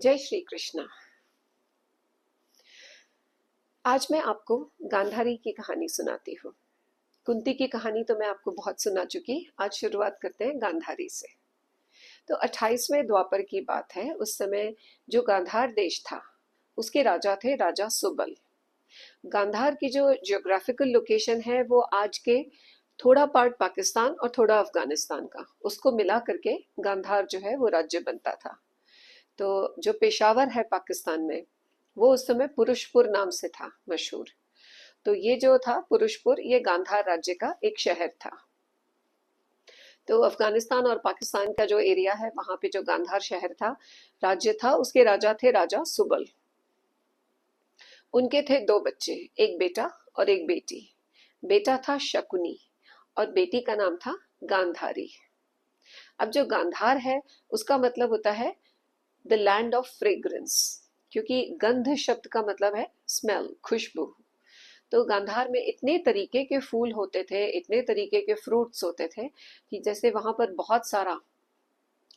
जय श्री कृष्णा। आज मैं आपको गांधारी की कहानी सुनाती हूँ। कुंती की कहानी तो मैं आपको बहुत सुना चुकी। आज शुरुआत करते हैं गांधारी से। तो 28वें द्वापर की बात है। उस समय जो गांधार देश था उसके राजा थे राजा सुबल। गांधार की जो जियोग्राफिकल लोकेशन है वो आज के थोड़ा पार्ट पाकिस्तान और थोड़ा अफगानिस्तान का, उसको मिला करके गांधार जो है वो राज्य बनता था। तो जो पेशावर है पाकिस्तान में वो उस समय पुरुषपुर नाम से था मशहूर। तो ये जो था पुरुषपुर, ये गांधार राज्य का एक शहर था। तो अफगानिस्तान और पाकिस्तान का जो एरिया है वहां पे जो गांधार शहर था, राज्य था, उसके राजा थे राजा सुबल। उनके थे दो बच्चे, एक बेटा और एक बेटी। बेटा था शकुनी और बेटी का नाम था गांधारी। अब जो गांधार है उसका मतलब होता है द लैंड ऑफ फ्रेग्रेंस, क्योंकि गंध शब्द का मतलब है स्मेल, खुशबू। तो गांधार में इतने तरीके के फूल होते थे, इतने तरीके के फ्रूट्स होते थे कि जैसे वहां पर बहुत सारा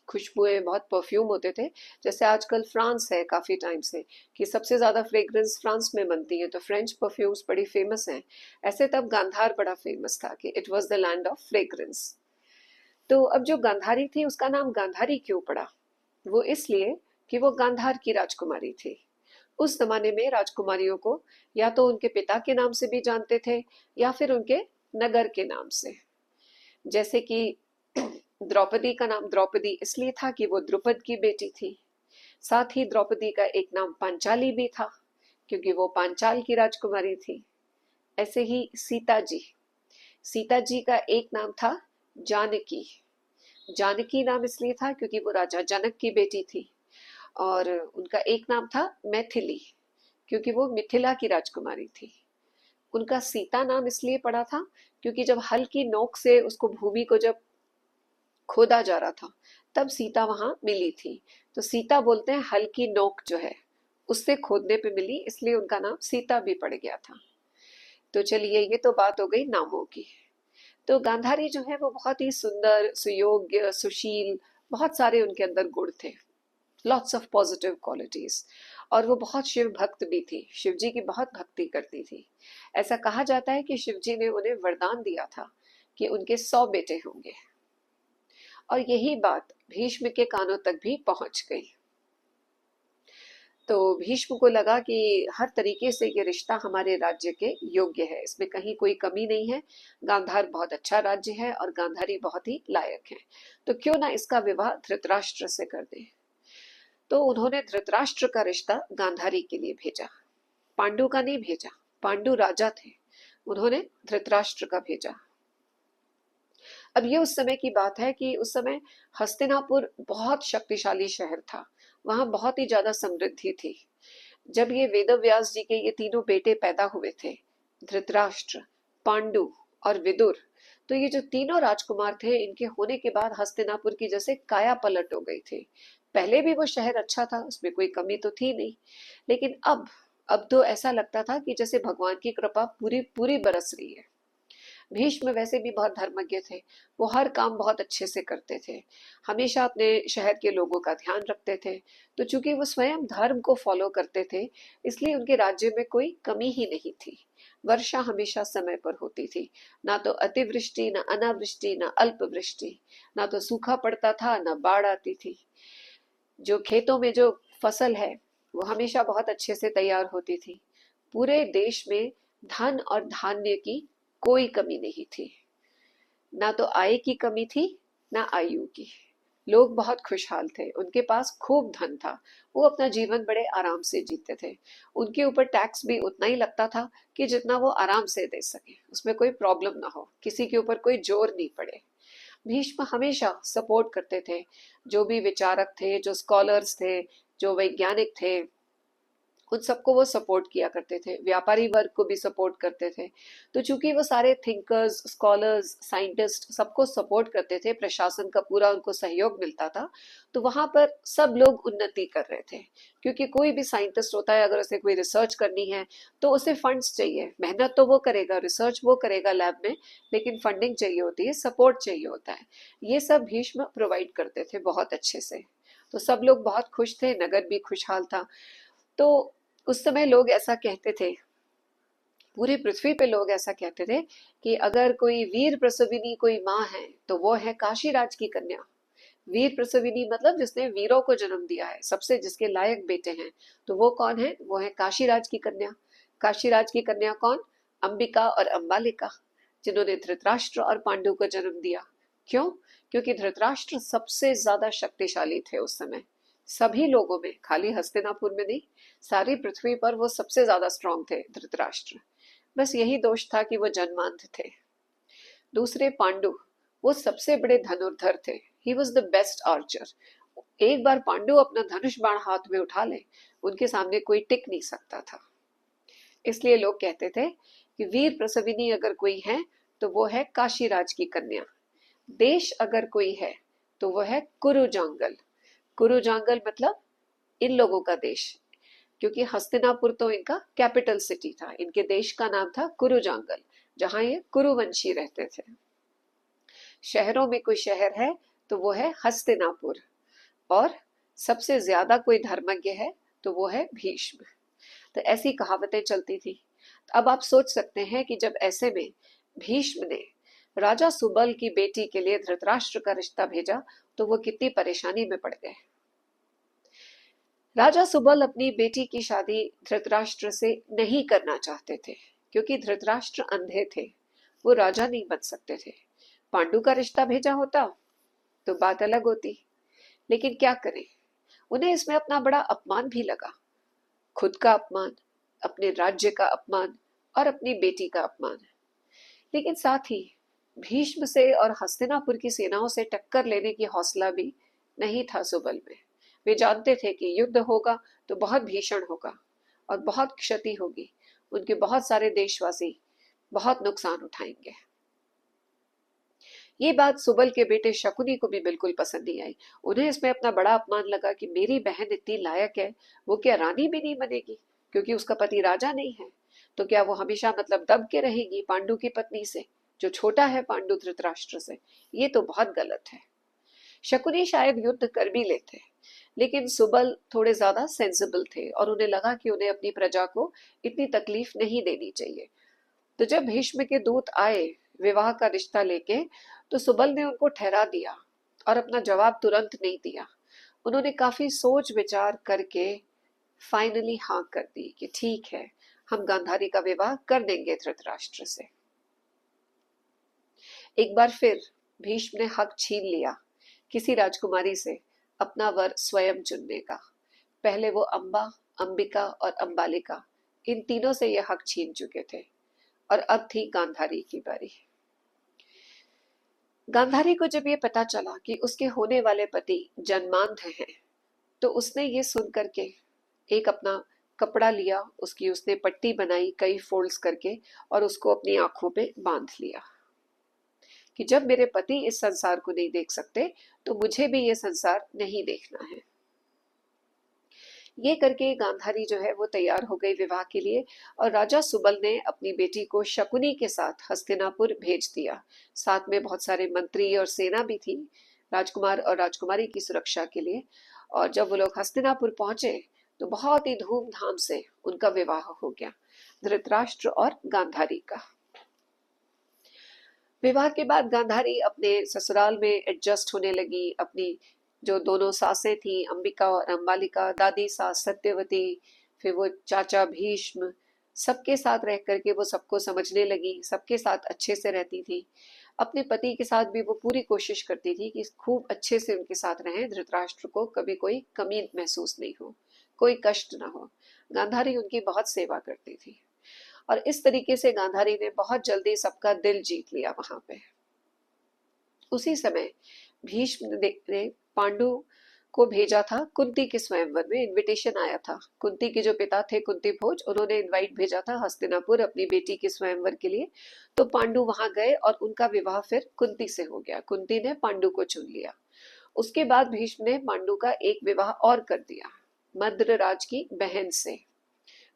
खुशबुएं, बहुत परफ्यूम होते थे। जैसे आजकल फ्रांस है काफी टाइम से कि सबसे ज्यादा फ्रेग्रेंस फ्रांस में बनती है, तो फ्रेंच परफ्यूम्स बड़ी फेमस हैं। ऐसे तब गांधार बड़ा फेमस था कि it was the land of fragrance. तो अब जो गांधारी थी उसका नाम गांधारी क्यों पड़ा? वो इसलिए कि वो गांधार की राजकुमारी थी। उस जमाने में राजकुमारियों को या तो उनके पिता के नाम से भी जानते थे या फिर उनके नगर के नाम से। जैसे कि द्रौपदी का नाम द्रौपदी इसलिए था कि वो द्रुपद की बेटी थी। साथ ही द्रौपदी का एक नाम पांचाली भी था क्योंकि वो पांचाल की राजकुमारी थी। ऐसे ही सीता जी, सीता जी का एक नाम था जानकी। जानकी नाम इसलिए था क्योंकि वो राजा जनक की बेटी थी। और उनका एक नाम था मैथिली क्योंकि वो मिथिला की राजकुमारी थी। उनका सीता नाम इसलिए पड़ा था क्योंकि जब हल की नोक से उसको भूमि को जब खोदा जा रहा था तब सीता वहां मिली थी। तो सीता बोलते हैं हल की नोक जो है उससे खोदने पे मिली, इसलिए उनका नाम सीता भी पड़ गया था। तो चलिए, ये तो बात हो गई नामों की। तो गांधारी जो है वो बहुत ही सुंदर, सुयोग्य, सुशील, बहुत सारे उनके अंदर गुण थे, लॉट्स ऑफ पॉजिटिव क्वालिटीज। और वो बहुत शिव भक्त भी थी, शिव जी की बहुत भक्ति करती थी। ऐसा कहा जाता है कि शिव जी ने उन्हें वरदान दिया था कि उनके 100 बेटे होंगे। और यही बात भीष्म के कानों तक भी पहुंच गई। तो भीष्म को लगा कि हर तरीके से ये रिश्ता हमारे राज्य के योग्य है, इसमें कहीं कोई कमी नहीं है। गांधार बहुत अच्छा राज्य है और गांधारी बहुत ही लायक है, तो क्यों ना इसका विवाह धृतराष्ट्र से कर दें। तो उन्होंने धृतराष्ट्र का रिश्ता गांधारी के लिए भेजा, पांडु का नहीं भेजा। पांडु राजा थे, उन्होंने धृतराष्ट्र का भेजा। अब ये उस समय की बात है कि उस समय हस्तिनापुर बहुत शक्तिशाली शहर था, वहां बहुत ही ज्यादा समृद्धि थी। जब ये वेदव्यास जी के ये तीनों बेटे पैदा हुए थे, धृतराष्ट्र, पांडु और विदुर, तो ये जो तीनों राजकुमार थे, इनके होने के बाद हस्तिनापुर की जैसे काया पलट हो गई थी। पहले भी वो शहर अच्छा था, उसमें कोई कमी तो थी नहीं, लेकिन अब तो ऐसा लगता था कि जैसे भगवान की कृपा पूरी पूरी बरस रही है। भीष्म वैसे भी बहुत धर्मज्ञ थे, वो हर काम बहुत अच्छे से करते थे, हमेशा अपने शहर के लोगों का ध्यान रखते थे। तो चूंकि वो स्वयं धर्म को फॉलो करते थे, इसलिए उनके राज्य में कोई कमी ही नहीं थी। वर्षा हमेशा समय पर होती थी, ना तो अतिवृष्टि, ना अनावृष्टि, ना अल्पवृष्टि, ना तो सूखा पड़ता था, ना बाढ़ आती थी। जो खेतों में जो फसल है वो हमेशा बहुत अच्छे से तैयार होती थी। पूरे देश में धन और धान्य की कोई कमी नहीं थी, ना तो आय की कमी थी, ना आयु की। लोग बहुत खुशहाल थे, उनके पास खूब धन था, वो अपना जीवन बड़े आराम से जीते थे। उनके ऊपर टैक्स भी उतना ही लगता था कि जितना वो आराम से दे सके, उसमें कोई प्रॉब्लम ना हो, किसी के ऊपर कोई जोर नहीं पड़े। भीष्म हमेशा सपोर्ट करते थे, जो भी विचारक थे, जो स्कॉलर्स थे, जो वैज्ञानिक थे, उन सबको वो सपोर्ट किया करते थे, व्यापारी वर्ग को भी सपोर्ट करते थे। तो चूंकि वो सारे थिंकर्स, स्कॉलर्स, साइंटिस्ट सबको सपोर्ट करते थे, प्रशासन का पूरा उनको सहयोग मिलता था, तो वहां पर सब लोग उन्नति कर रहे थे। क्योंकि कोई भी साइंटिस्ट होता है, अगर उसे कोई रिसर्च करनी है तो उसे फंड्स चाहिए, मेहनत तो वो करेगा, रिसर्च वो करेगा लैब में, लेकिन फंडिंग चाहिए होती है, सपोर्ट चाहिए होता है। ये सब भीष्म प्रोवाइड करते थे बहुत अच्छे से। तो सब लोग बहुत खुश थे, नगर भी खुशहाल था। तो उस समय लोग ऐसा कहते थे, पूरी पृथ्वी पे लोग ऐसा कहते थे कि अगर कोई वीर प्रसविनी कोई माँ है तो वो है काशीराज की कन्या। वीर प्रसविनी मतलब जिसने वीरों को जन्म दिया है, सबसे जिसके लायक बेटे हैं, तो वो कौन है? वो है काशीराज की कन्या। काशीराज की कन्या कौन? अंबिका और अंबालिका, जिन्होंने धृतराष्ट्र और पांडु को जन्म दिया। क्यों? क्योंकि धृतराष्ट्र सबसे ज्यादा शक्तिशाली थे उस समय, सभी लोगों में, खाली हस्तिनापुर में नहीं, सारी पृथ्वी पर वो सबसे ज्यादा स्ट्रांग थे धृतराष्ट्र। बस यही दोष था कि वो जन्मांध थे। दूसरे पांडु, वो सबसे बड़े धनुर्धर थे। He was the best Archer. एक बार पांडु अपना धनुष बाण हाथ में उठा ले, उनके सामने कोई टिक नहीं सकता था। इसलिए लोग कहते थे कि वीर प्रसविनी अगर कोई है तो वो है काशीराज की कन्या। देश अगर कोई है तो वो है कुरुजांगल। कुरुजांगल मतलब इन लोगों का देश, क्योंकि हस्तिनापुर तो इनका कैपिटल सिटी था, इनके देश का नाम था कुरुजांगल, जहां ये कुरुवंशी रहते थे। शहरों में कोई शहर है तो वो है हस्तिनापुर, और सबसे ज्यादा कोई धर्मज्ञ है तो वो है भीष्म। तो ऐसी कहावतें चलती थी। अब आप सोच सकते हैं कि जब ऐसे में भीष्म ने राजा सुबल की बेटी के लिए धृतराष्ट्र का रिश्ता भेजा तो वो कितनी परेशानी में पड़ गए। राजा सुबल अपनी बेटी की शादी धृतराष्ट्र से नहीं करना चाहते थे, क्योंकि धृतराष्ट्र अंधे थे, वो राजा नहीं बन सकते थे। पांडु का रिश्ता भेजा होता तो बात अलग होती, लेकिन क्या करें, उन्हें इसमें अपना बड़ा अपमान भी लगा। खुद का अपमान, अपने राज्य का अपमान और अपनी बेटी का अपमान। लेकिन साथ ही भीष्म से और हस्तिनापुर की सेनाओं से टक्कर लेने की हौसला भी नहीं था सुबल में। वे जानते थे कि युद्ध होगा तो बहुत भीषण होगा और बहुत क्षति होगी, उनके बहुत सारे देशवासी बहुत नुकसान उठाएंगे। ये बात सुबल के बेटे शकुनी को भी बिल्कुल पसंद नहीं आई। उन्हें इसमें अपना बड़ा अपमान लगा कि मेरी बहन इतनी लायक है, वो क्या रानी भी नहीं बनेगी क्योंकि उसका पति राजा नहीं है? तो क्या वो हमेशा मतलब दब के रहेगी पांडु की पत्नी से, जो छोटा है पांडु धृतराष्ट्र से? ये तो बहुत गलत है। शकुनी शायद युद्ध कर भी लेते, लेकिन सुबल थोड़े ज्यादा सेंसिबल थे और उन्हें लगा कि उन्हें अपनी प्रजा को इतनी तकलीफ नहीं देनी चाहिए। तो जब भीष्म के दूत आए विवाह का रिश्ता लेके, तो सुबल ने उनको ठहरा दिया और अपना जवाब तुरंत नहीं दिया। उन्होंने काफी सोच विचार करके फाइनली हाँ कर दी कि ठीक है, हम गांधारी का विवाह कर देंगे धृतराष्ट्र से। एक बार फिर भीष्म ने हक छीन लिया किसी राजकुमारी से अपना वर स्वयं चुनने का। पहले वो अंबा, अंबिका और अंबालिका, इन तीनों से ये हक छीन चुके थे और अब थी गांधारी की बारी। गांधारी को जब ये पता चला कि उसके होने वाले पति जन्मांध हैं, तो उसने ये सुन करके एक अपना कपड़ा लिया, उसकी उसने पट्टी बनाई कई फोल्ड्स करके और उसको अपनी आंखों पे बांध लिया कि जब मेरे पति इस संसार को नहीं देख सकते तो मुझे भी ये संसार नहीं देखना है। ये करके गांधारी जो है वो तैयार हो गई विवाह के लिए, और राजा सुबल ने अपनी बेटी को शकुनी के साथ हस्तिनापुर भेज दिया। साथ में बहुत सारे मंत्री और सेना भी थी राजकुमार और राजकुमारी की सुरक्षा के लिए। और जब वो लोग हस्तिनापुर पहुंचे तो बहुत ही धूमधाम से उनका विवाह हो गया, धृतराष्ट्र और गांधारी का। विवाह के बाद गांधारी अपने ससुराल में एडजस्ट होने लगी। अपनी जो दोनों सासें थी, अंबिका और अंबालिका, दादी सास सत्यवती, फिर वो चाचा भीष्म, सबके साथ रह करके वो सबको समझने लगी, सबके साथ अच्छे से रहती थी। अपने पति के साथ भी वो पूरी कोशिश करती थी कि खूब अच्छे से उनके साथ रहें, धृतराष्ट्र को कभी कोई कमी महसूस नहीं हो, कोई कष्ट ना हो। गांधारी उनकी बहुत सेवा करती थी और इस तरीके से गांधारी ने बहुत जल्दी सबका दिल जीत लिया वहां पे। उसी समय भीष्म ने पांडु को भेजा था कुंती के स्वयंवर में, इनविटेशन आया था। कुंती के जो पिता थे कुंती भोज, उन्होंने इनवाइट भेजा था हस्तिनापुर अपनी बेटी के स्वयंवर के लिए। तो पांडु वहां गए और उनका विवाह फिर कुंती से हो गया। कुंती ने पांडु को चुन लिया। उसके बाद भीष्म ने पांडु का एक विवाह और कर दिया मद्र राज की बहन से,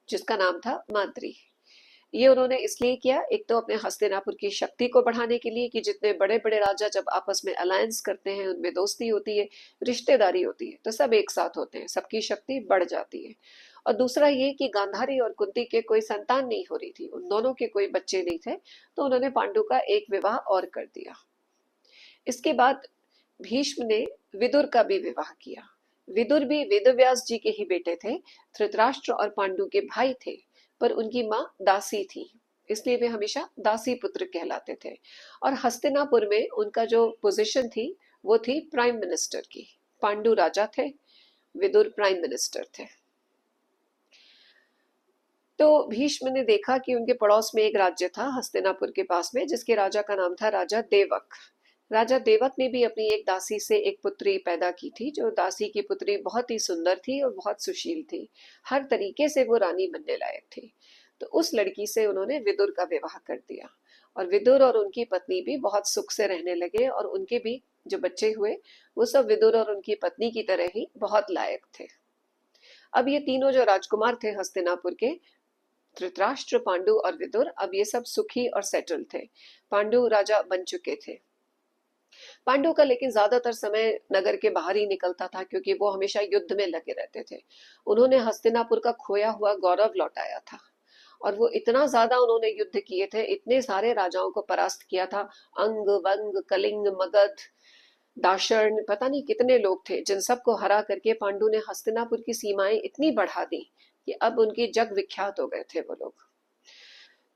जिसका नाम था माद्री। ये उन्होंने इसलिए किया, एक तो अपने हस्तिनापुर की शक्ति को बढ़ाने के लिए कि जितने बड़े बड़े राजा जब आपस में अलायंस करते हैं, उनमें दोस्ती होती है, रिश्तेदारी होती है, तो सब एक साथ होते हैं, सबकी शक्ति बढ़ जाती है। और दूसरा ये कि गांधारी और कुंती के कोई संतान नहीं हो रही थी, उन दोनों के कोई बच्चे नहीं थे, तो उन्होंने पांडु का एक विवाह और कर दिया। इसके बाद भीष्म ने विदुर का भी विवाह किया। विदुर भी वेदव्यास जी के ही बेटे थे, धृतराष्ट्र और पांडु के भाई थे, पर उनकी माँ दासी थी, इसलिए वे हमेशा दासी पुत्र कहलाते थे। और हस्तिनापुर में उनका जो पोजीशन थी वो थी प्राइम मिनिस्टर की। पांडु राजा थे, विदुर प्राइम मिनिस्टर थे। तो भीष्म ने देखा कि उनके पड़ोस में एक राज्य था हस्तिनापुर के पास में, जिसके राजा का नाम था राजा देवक। राजा देवक ने भी अपनी एक दासी से एक पुत्री पैदा की थी, जो दासी की पुत्री बहुत ही सुंदर थी और बहुत सुशील थी, हर तरीके से वो रानी बनने लायक थी। तो उस लड़की से उन्होंने विदुर का विवाह कर दिया, और विदुर और उनकी पत्नी भी बहुत सुख से रहने लगे, और उनके भी जो बच्चे हुए वो सब विदुर और उनकी पत्नी की तरह ही बहुत लायक थे। अब ये तीनों जो राजकुमार थे हस्तिनापुर के, धृतराष्ट्र, पांडु और विदुर, अब ये सब सुखी और सेटल थे। पांडु राजा बन चुके थे। पांडु का लेकिन ज्यादातर समय नगर के बाहर ही निकलता था, क्योंकि वो हमेशा युद्ध में लगे रहते थे। उन्होंने हस्तिनापुर का खोया हुआ गौरव लौटाया था, और वो इतना ज्यादा उन्होंने युद्ध किए थे, इतने सारे राजाओं को परास्त किया था। अंग, वंग, कलिंग, मगध, दाशर्ण, पता नहीं कितने लोग थे, जिन सबको हरा करके पांडु ने हस्तिनापुर की सीमाएं इतनी बढ़ा दी कि अब उनकी जग विख्यात हो गए थे वो लोग।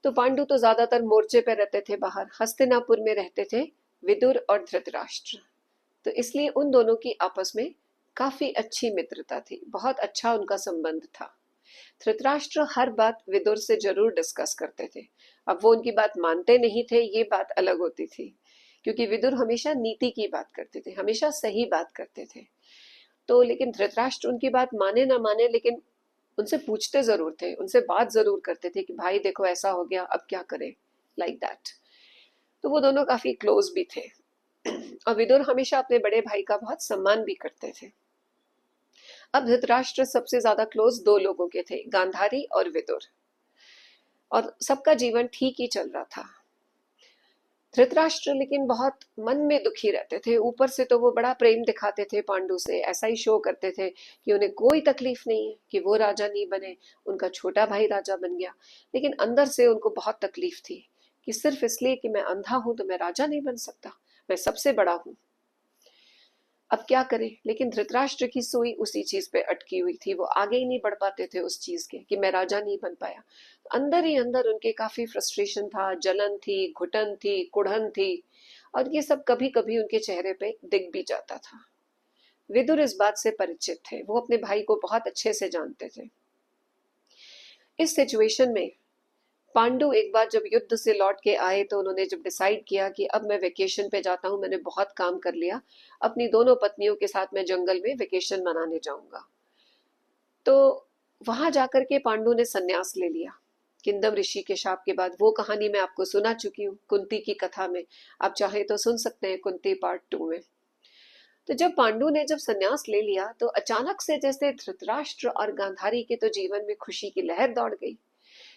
तो पांडु तो ज्यादातर मोर्चे पे रहते थे बाहर, हस्तिनापुर में रहते थे विदुर और धृतराष्ट्र। तो इसलिए उन दोनों की आपस में काफी अच्छी मित्रता थी, बहुत अच्छा उनका संबंध था। धृतराष्ट्र हर बात विदुर से जरूर डिस्कस करते थे। अब वो उनकी बात मानते नहीं थे, ये बात अलग होती थी, क्योंकि विदुर हमेशा नीति की बात करते थे, हमेशा सही बात करते थे। तो लेकिन धृतराष्ट्र उनकी बात माने ना माने, लेकिन उनसे पूछते जरूर थे, उनसे बात जरूर करते थे कि भाई देखो ऐसा हो गया, अब क्या करें, लाइक दैट। तो वो दोनों काफी क्लोज भी थे, और विदुर हमेशा अपने बड़े भाई का बहुत सम्मान भी करते थे। अब धृतराष्ट्र सबसे ज्यादा क्लोज दो लोगों के थे, गांधारी और विदुर, और सबका जीवन ठीक ही चल रहा था। धृतराष्ट्र लेकिन बहुत मन में दुखी रहते थे। ऊपर से तो वो बड़ा प्रेम दिखाते थे पांडु से, ऐसा ही शो करते थे कि उन्हें कोई तकलीफ नहीं है कि वो राजा नहीं बने, उनका छोटा भाई राजा बन गया। लेकिन अंदर से उनको बहुत तकलीफ थी कि सिर्फ इसलिए कि मैं अंधा हूं तो मैं राजा नहीं बन सकता, मैं सबसे बड़ा हूं, अब क्या करें। लेकिन धृतराष्ट्र की सुई उसी चीज पे अटकी हुई थी, वो आगे ही नहीं बढ़ पाते थे उस चीज के कि मैं राजा नहीं बन पाया। अंदर ही अंदर उनके काफी फ्रस्ट्रेशन था, जलन थी, घुटन थी, कुढ़न थी, और ये सब कभी कभी उनके चेहरे पे दिख भी जाता था। विदुर इस बात से परिचित थे, वो अपने भाई को बहुत अच्छे से जानते थे। इस सिचुएशन में पांडु एक बार जब युद्ध से लौट के आए, तो उन्होंने जब डिसाइड किया कि अब मैं वेकेशन पे जाता हूँ, मैंने बहुत काम कर लिया, अपनी दोनों पत्नियों के साथ मैं जंगल में वेकेशन मनाने जाऊंगा। तो वहां जाकर के पांडु ने संन्यास ले लिया किंदम ऋषि के शाप के बाद। वो कहानी मैं आपको सुना चुकी हूँ कुंती की कथा में, आप चाहे तो सुन सकते हैं कुंती पार्ट 2 में। तो जब पांडु ने जब संन्यास ले लिया, तो अचानक से जैसे धृतराष्ट्र और गांधारी के तो जीवन में खुशी की लहर दौड़ गई,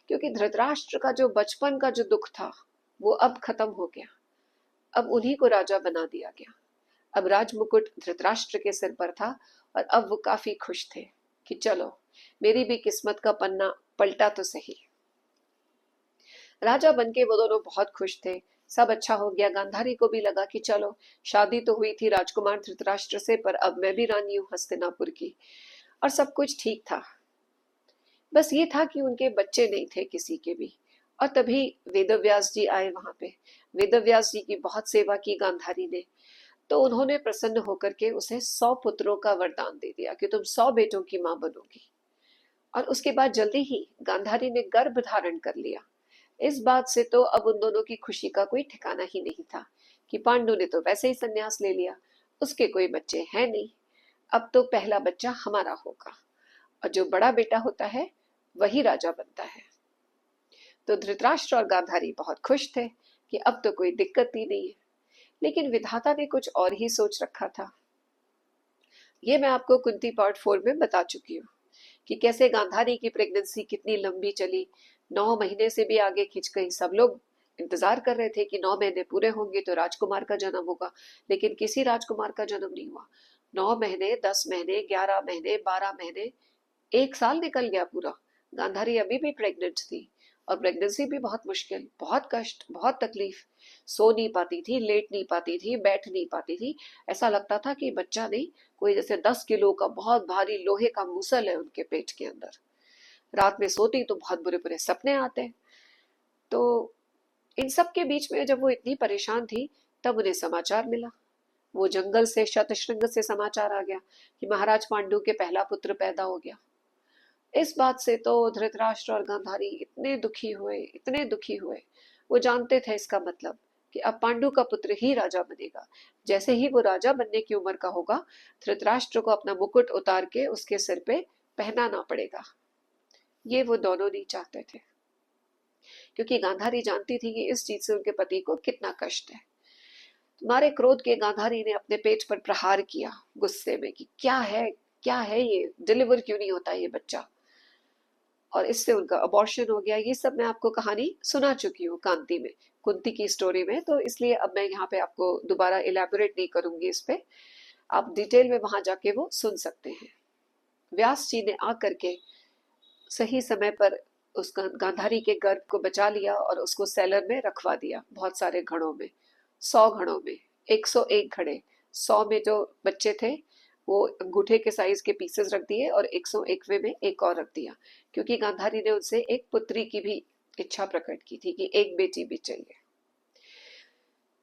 क्योंकि धृतराष्ट्र का जो बचपन का जो दुख था वो अब खत्म हो गया, अब उन्हीं को राजा बना दिया गया। अब राजमुकुट धृतराष्ट्र के सिर पर था, और अब वो काफी खुश थे कि चलो मेरी भी किस्मत का पन्ना पलटा तो सही। राजा बनके वो दोनों बहुत खुश थे, सब अच्छा हो गया। गांधारी को भी लगा कि चलो शादी तो हुई थी राजकुमार धृतराष्ट्र से, पर अब मैं भी रानी हूं हस्तिनापुर की, और सब कुछ ठीक था। बस ये था कि उनके बच्चे नहीं थे किसी के भी। और तभी वेदव्यास जी आए वहां पे। वेदव्यास जी की बहुत सेवा की गांधारी ने, तो उन्होंने प्रसन्न होकर के उसे 100 पुत्रों का वरदान दे दिया कि तुम 100 बेटों की मां बनोगी। और उसके बाद जल्दी ही गांधारी ने गर्भ धारण कर लिया। इस बात से तो अब उन दोनों की खुशी का कोई ठिकाना ही नहीं था कि पांडु ने तो वैसे ही संन्यास ले लिया, उसके कोई बच्चे हैं नहीं, अब तो पहला बच्चा हमारा होगा, और जो बड़ा बेटा होता है वही राजा बनता है। तो धृतराष्ट्र और गांधारी बहुत खुश थे कि अब तो कोई दिक्कत ही नहीं है। लेकिन विधाता ने कुछ और ही सोच रखा था। ये मैं आपको कुंती पार्ट 4 में बता चुकी हूँ कि कैसे गांधारी की प्रेगनेंसी कितनी लंबी चली, 9 महीने से भी आगे खिंच गई। सब लोग इंतजार कर रहे थे कि 9 महीने पूरे होंगे तो राजकुमार का जन्म होगा, लेकिन किसी राजकुमार का जन्म नहीं हुआ। 9 महीने, 10 महीने, 11 महीने, 12 महीने, 1 साल निकल गया पूरा। गांधारी अभी भी प्रेग्नेंट थी, और प्रेगनेंसी भी बहुत मुश्किल, बहुत कष्ट, बहुत तकलीफ। सो नहीं पाती थी, लेट नहीं पाती थी, बैठ नहीं पाती थी। ऐसा लगता था कि बच्चा नहीं, कोई जैसे 10 किलो का बहुत भारी लोहे का मूसल है उनके पेट के अंदर। रात में सोती तो बहुत बुरे बुरे सपने आते। तो इन सब के बीच में जब वो इतनी परेशान थी, तब उन्हें समाचार मिला। वो जंगल से, शतशृंग से समाचार आ गया कि महाराज पांडु के पहला पुत्र पैदा हो गया। इस बात से तो धृतराष्ट्र और गांधारी इतने दुखी हुए, इतने दुखी हुए। वो जानते थे इसका मतलब कि अब पांडु का पुत्र ही राजा बनेगा। जैसे ही वो राजा बनने की उम्र का होगा, धृतराष्ट्र को अपना मुकुट उतार के उसके सिर पे पहनाना पड़ेगा। ये वो दोनों नहीं चाहते थे, क्योंकि गांधारी जानती थी कि इस चीज से उनके पति को कितना कष्ट है। तुम्हारे क्रोध के गांधारी ने अपने पेट पर प्रहार किया गुस्से में कि क्या है, क्या है ये, डिलीवर क्यों नहीं होता ये बच्चा। और इससे उनका अबॉर्शन हो गया। ये सब मैं आपको कहानी सुना चुकी हूँ कांति में, कुंती की स्टोरी में, तो इसलिए अब मैं यहाँ पे आपको दोबारा इलेबोरेट नहीं करूंगी इस पे। आप डिटेल में वहां जाके वो सुन सकते हैं। व्यास जी ने आकर के सही समय पर उस गांधारी के गर्भ को बचा लिया और उसको सेलर में रखवा दिया, बहुत सारे घड़ों में, 100 घड़ों में, 101 घड़े। 100 में जो बच्चे थे वो अंगूठे के साइज के पीसेस रख दिए, और 101वें में एक और रख दिया, क्योंकि गांधारी ने उनसे एक पुत्री की भी इच्छा प्रकट की थी कि एक बेटी भी चाहिए।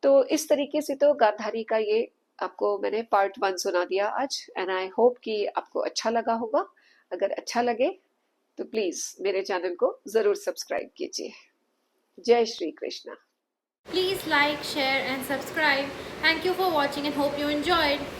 तो इस तरीके से तो गांधारी का ये आपको मैंने पार्ट 1 सुना दिया आज, एंड आई होप कि आपको अच्छा लगा होगा। अगर अच्छा लगे तो प्लीज मेरे चैनल को जरूर सब्सक्राइब कीजिए। जय Shri Krishna. Please like, share and subscribe. Thank you for watching and hope you enjoyed.